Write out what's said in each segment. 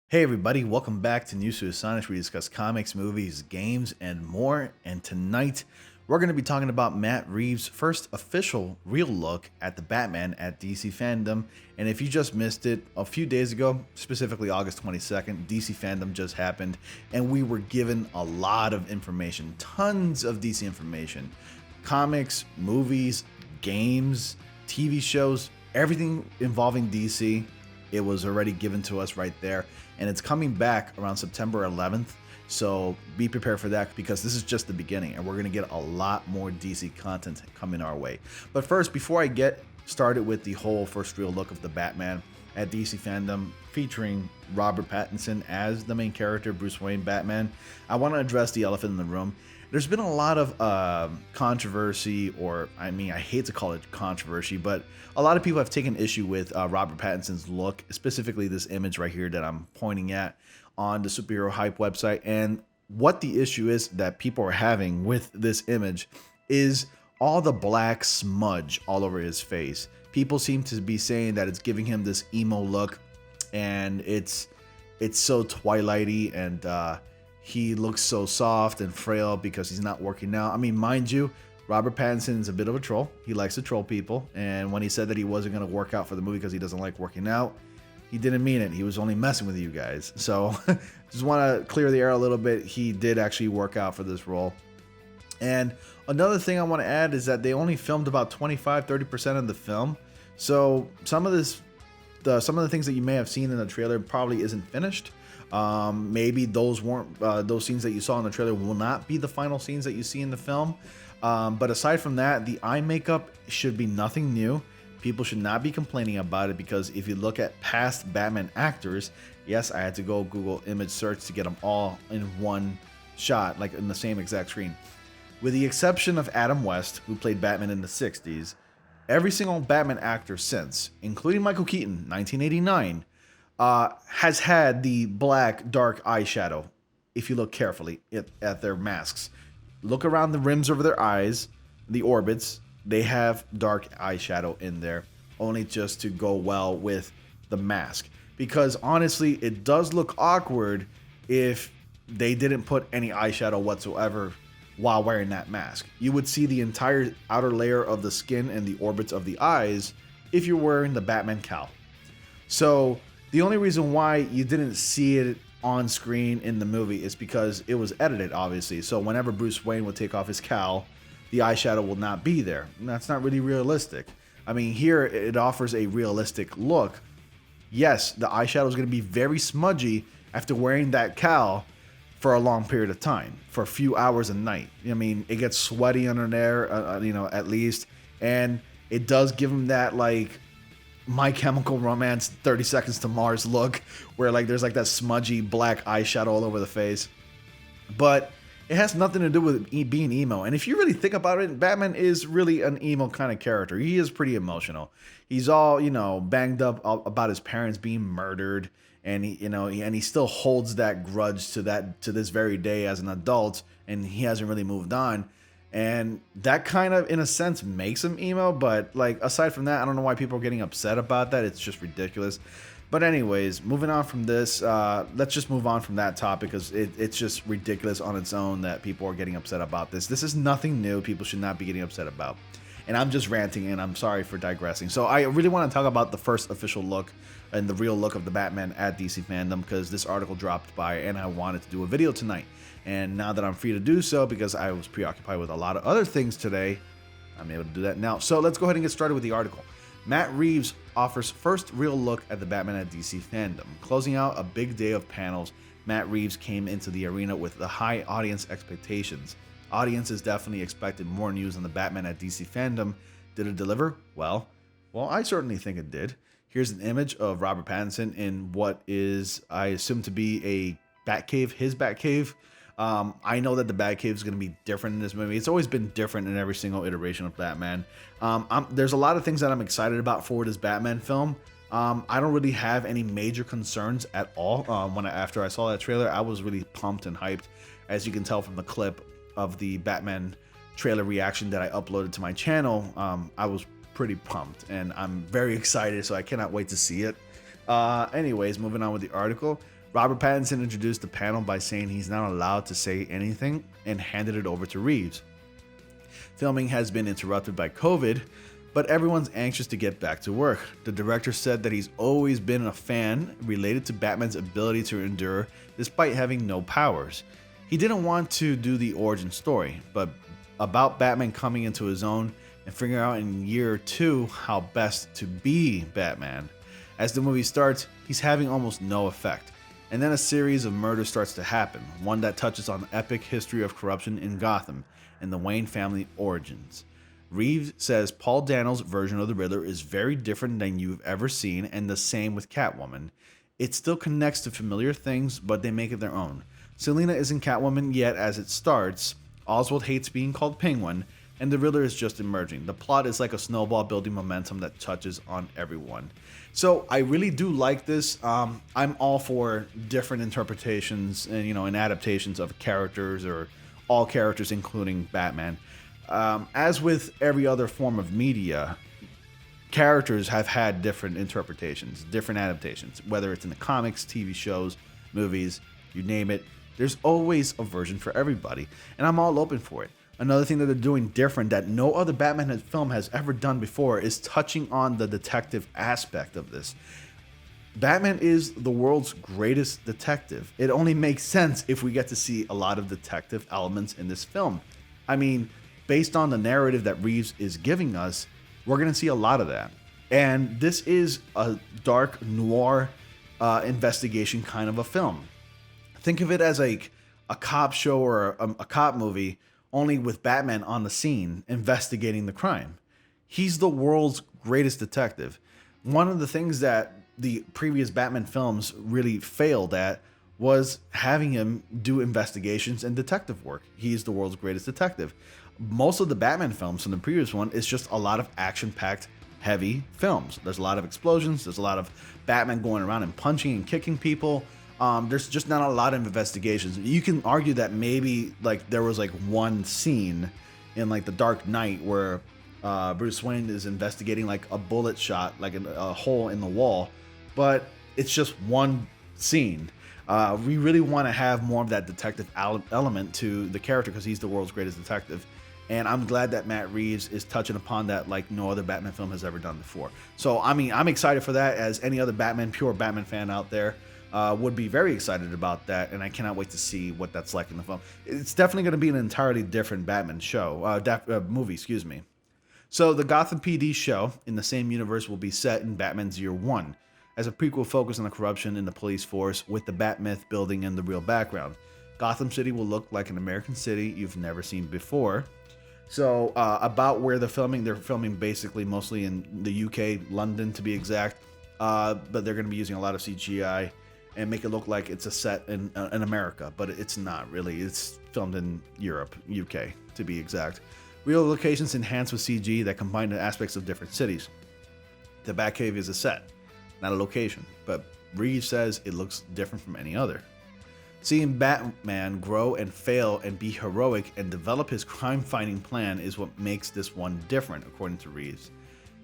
Hey everybody, welcome back to News to Astonish. We discuss comics, movies, games, and more. And tonight, we're going to be talking about Matt Reeves' first official real look at the Batman at DC FanDome. And if you just missed it, a few days ago, specifically August 22nd, DC FanDome just happened, and we were given a lot of information, tons of DC information. Comics, movies, games, TV shows, everything involving DC. It was already given to us right there, and it's coming back around September 11th. So be prepared for that, because this is just the beginning, and we're going to get a lot more DC content coming our way. But first, before I get started with the whole first real look of the Batman at DC FanDome, featuring Robert Pattinson as the main character, Bruce Wayne Batman, I want to address the elephant in the room. There's been a lot of controversy, or I hate to call it controversy, but a lot of people have taken issue with Robert Pattinson's look, specifically this image right here that I'm pointing at on the Superhero Hype website. And what the issue is that people are having with this image is all the black smudge all over his face. People seem to be saying that it's giving him this emo look, and it's so twilighty, and he looks so soft and frail because he's not working out. I mean, mind you, Robert Pattinson is a bit of a troll. He likes to troll people. And when he said that he wasn't going to work out for the movie because he doesn't like working out, he didn't mean it. He was only messing with you guys. So just want to clear the air a little bit. He did actually work out for this role. And another thing I want to add is that they only filmed about 25-30% of the film. So some of the things that you may have seen in the trailer probably isn't finished. Maybe those weren't those scenes that you saw in the trailer will not be the final scenes that you see in the film. But aside from that, the eye makeup should be nothing new. People should not be complaining about it, because if you look at past Batman actors, yes, I had to go Google image search to get them all in one shot, like in the same exact screen. With the exception of Adam West, who played Batman in the 60s, every single Batman actor since, including Michael Keaton, 1989, has had the black dark eyeshadow. If you look carefully at their masks, look around the rims over their eyes, the orbits, they have dark eyeshadow in there, only just to go well with the mask. Because honestly, it does look awkward if they didn't put any eyeshadow whatsoever while wearing that mask. You would see the entire outer layer of the skin and the orbits of the eyes if you're wearing the Batman cowl. So the only reason why you didn't see it on screen in the movie is because it was edited, obviously. So whenever Bruce Wayne would take off his cowl, the eyeshadow will not be there. And that's not really realistic. I mean, here it offers a realistic look. Yes, the eyeshadow is going to be very smudgy after wearing that cowl for a long period of time, for a few hours a night. I mean, it gets sweaty under there, at least. And it does give him that, like, My Chemical Romance 30 Seconds to Mars look, where like there's like that smudgy black eyeshadow all over the face. But it has nothing to do with being emo. And if you really think about it, Batman is really an emo kind of character. He is pretty emotional. He's all, banged up about his parents being murdered, and he still holds that grudge to this very day as an adult, and he hasn't really moved on. And that kind of, in a sense, makes him emo. But like, aside from that, I don't know why people are getting upset about that. It's just ridiculous. But anyways, moving on from this, let's just move on from that topic, because it's just ridiculous on its own that people are getting upset about this. This is nothing new. People should not be getting upset about. And I'm just ranting, and I'm sorry for digressing. So I really want to talk about the first official look and the real look of the Batman at DC FanDome, because this article dropped by and I wanted to do a video tonight. And now that I'm free to do so, because I was preoccupied with a lot of other things today, I'm able to do that now. So let's go ahead and get started with the article. Matt Reeves offers first real look at the Batman at DC FanDome. Closing out a big day of panels, Matt Reeves came into the arena with the high audience expectations. Audiences definitely expected more news on the Batman at DC FanDome. Did it deliver? Well, I certainly think it did. Here's an image of Robert Pattinson in what is, I assume, to be a Batcave, his Batcave. I know that the Batcave is going to be different in this movie. It's always been different in every single iteration of Batman. There's a lot of things that I'm excited about for this Batman film. I don't really have any major concerns at all. After I saw that trailer, I was really pumped and hyped. As you can tell from the clip of the Batman trailer reaction that I uploaded to my channel, I was pretty pumped, and I'm very excited, so I cannot wait to see it. Anyways, moving on with the article. Robert Pattinson introduced the panel by saying he's not allowed to say anything and handed it over to Reeves. Filming has been interrupted by COVID, but everyone's anxious to get back to work. The director said that he's always been a fan related to Batman's ability to endure despite having no powers. He didn't want to do the origin story, but about Batman coming into his own and figuring out in year 2 how best to be Batman. As the movie starts, he's having almost no effect, and then a series of murders starts to happen, one that touches on the epic history of corruption in Gotham and the Wayne family origins. Reeves says Paul Dano's version of the Riddler is very different than you've ever seen, and the same with Catwoman. It still connects to familiar things, but they make it their own. Selina isn't Catwoman yet as it starts, Oswald hates being called Penguin, and the Riddler is just emerging. The plot is like a snowball building momentum that touches on everyone. So I really do like this. I'm all for different interpretations and and adaptations of characters, or all characters including Batman. As with every other form of media, characters have had different interpretations, different adaptations, whether it's in the comics, TV shows, movies, you name it. There's always a version for everybody, and I'm all open for it. Another thing that they're doing different that no other Batman film has ever done before is touching on the detective aspect of this. Batman is the world's greatest detective. It only makes sense if we get to see a lot of detective elements in this film. I mean, based on the narrative that Reeves is giving us, we're going to see a lot of that. And this is a dark noir investigation kind of a film. Think of it as like a cop show or a cop movie, only with Batman on the scene investigating the crime. He's the world's greatest detective. One of the things that the previous Batman films really failed at was having him do investigations and detective work. He's the world's greatest detective. Most of the Batman films from the previous one is just a lot of action-packed, heavy films. There's a lot of explosions. There's a lot of Batman going around and punching and kicking people. There's just not a lot of investigations. You can argue that maybe like there was like one scene in like The Dark Knight where Bruce Wayne is investigating like a bullet shot, like a hole in the wall, but it's just one scene. We really want to have more of that detective element to the character because he's the world's greatest detective. And I'm glad that Matt Reeves is touching upon that like no other Batman film has ever done before. So, I mean, I'm excited for that, as any other pure Batman fan out there would be very excited about that. And I cannot wait to see what that's like in the film. It's definitely going to be an entirely different Batman movie, excuse me. So the Gotham PD show in the same universe will be set in Batman's Year One, as a prequel focused on the corruption in the police force with the Bat myth building in the real background. Gotham City will look like an American city you've never seen before. So about where they're filming basically mostly in the UK, London to be exact, but they're going to be using a lot of CGI and make it look like it's a set in America, but it's not really. It's filmed in Europe, UK to be exact. Real locations enhanced with CG that combine the aspects of different cities. The Batcave is a set, not a location, but Reeves says it looks different from any other. Seeing Batman grow and fail and be heroic and develop his crime-fighting plan is what makes this one different, according to Reeves.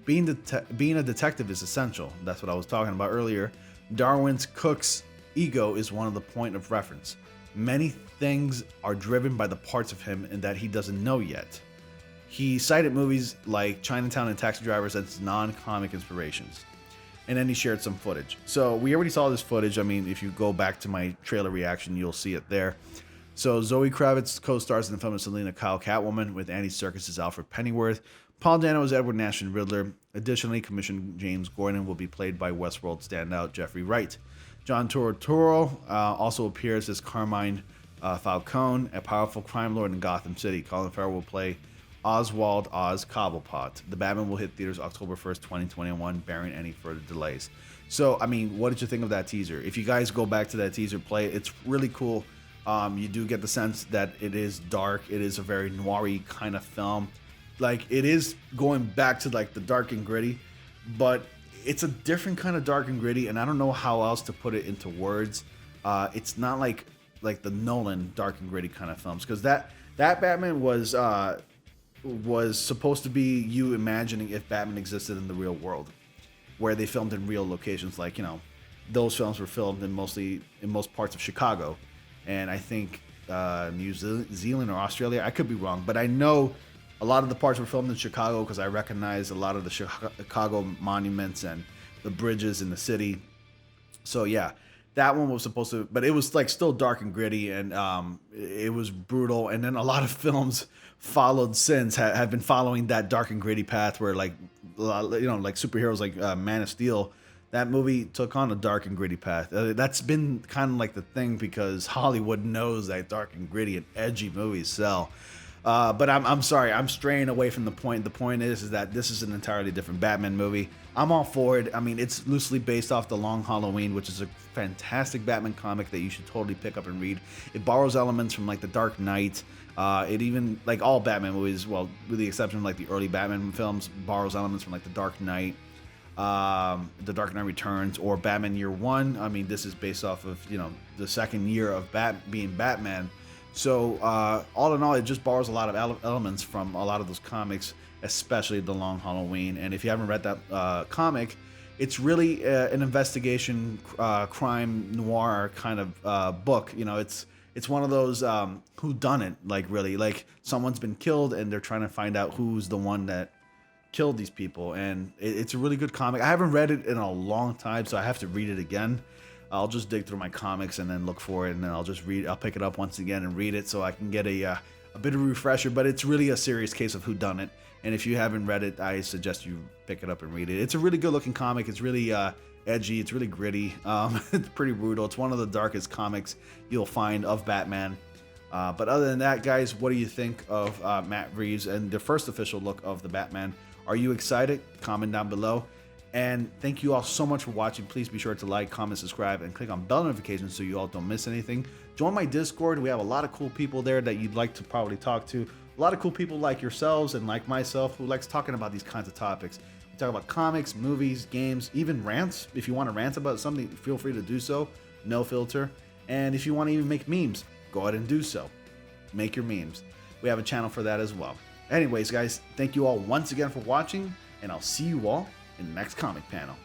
Being a detective is essential. That's what I was talking about earlier. Darwin's Cook's ego is one of the point of reference. Many things are driven by the parts of him and that he doesn't know yet. He cited movies like Chinatown and Taxi Drivers as non-comic inspirations. And then he shared some footage. So we already saw this footage. I mean, if you go back to my trailer reaction, you'll see it there. So Zoe Kravitz co-stars in the film as Selina Kyle Catwoman, with Andy Serkis as Alfred Pennyworth. Paul Dano as Edward Nash and Riddler. Additionally, Commissioner James Gordon will be played by Westworld standout Jeffrey Wright. John Turturro also appears as Carmine Falcone, a powerful crime lord in Gotham City. Colin Farrell will play Oswald Oz Cobblepot. The Batman will hit theaters October 1st, 2021, barring any further delays. So, I mean, what did you think of that teaser? If you guys go back to that teaser, play it. It's really cool. You do get the sense that it is dark. It is a very noir-y kind of film. Like, it is going back to, like, the dark and gritty, but it's a different kind of dark and gritty, and I don't know how else to put it into words. It's not like the Nolan dark and gritty kind of films, because that Batman was supposed to be you imagining if Batman existed in the real world, where they filmed in real locations, like, those films were filmed in most parts of Chicago, and I think New Zealand or Australia. I could be wrong, but I know a lot of the parts were filmed in Chicago because I recognize a lot of the Chicago monuments and the bridges in the city. So yeah, that one was supposed to, but it was like still dark and gritty, and it was brutal. And then a lot of films followed since have been following that dark and gritty path, where like like superheroes like Man of Steel. That movie took on a dark and gritty path. That's been kind of like the thing because Hollywood knows that dark and gritty and edgy movies sell. But I'm sorry, I'm straying away from the point. The point is that this is an entirely different Batman movie. I'm all for it. I mean, it's loosely based off The Long Halloween, which is a fantastic Batman comic that you should totally pick up and read. It borrows elements from like The Dark Knight. It even, like all Batman movies, well, with the exception of like the early Batman films, borrows elements from like The Dark Knight, The Dark Knight Returns, or Batman Year One. I mean, this is based off of the second year of being Batman. So all in all, it just borrows a lot of elements from a lot of those comics, especially The Long Halloween. And if you haven't read that comic, it's really an investigation, crime noir kind of book. It's one of those whodunit, like really, like someone's been killed and they're trying to find out who's the one that killed these people. And it's a really good comic. I haven't read it in a long time, so I have to read it again. I'll just dig through my comics and then look for it, and then I'll pick it up once again and read it so I can get a bit of a refresher. But it's really a serious case of whodunit, and if you haven't read it, I suggest you pick it up and read it. It's a really good looking comic. It's really edgy. It's really gritty. It's pretty brutal. It's one of the darkest comics you'll find of Batman. But other than that, guys, what do you think of Matt Reeves and the first official look of the Batman? Are you excited? Comment down below. And thank you all so much for watching. Please be sure to like, comment, subscribe, and click on bell notifications so you all don't miss anything. Join my Discord. We have a lot of cool people there that you'd like to probably talk to. A lot of cool people like yourselves and like myself who likes talking about these kinds of topics. We talk about comics, movies, games, even rants. If you want to rant about something, feel free to do so. No filter. And if you want to even make memes, go ahead and do so. Make your memes. We have a channel for that as well. Anyways, guys, thank you all once again for watching, and I'll see you all in the next comic panel.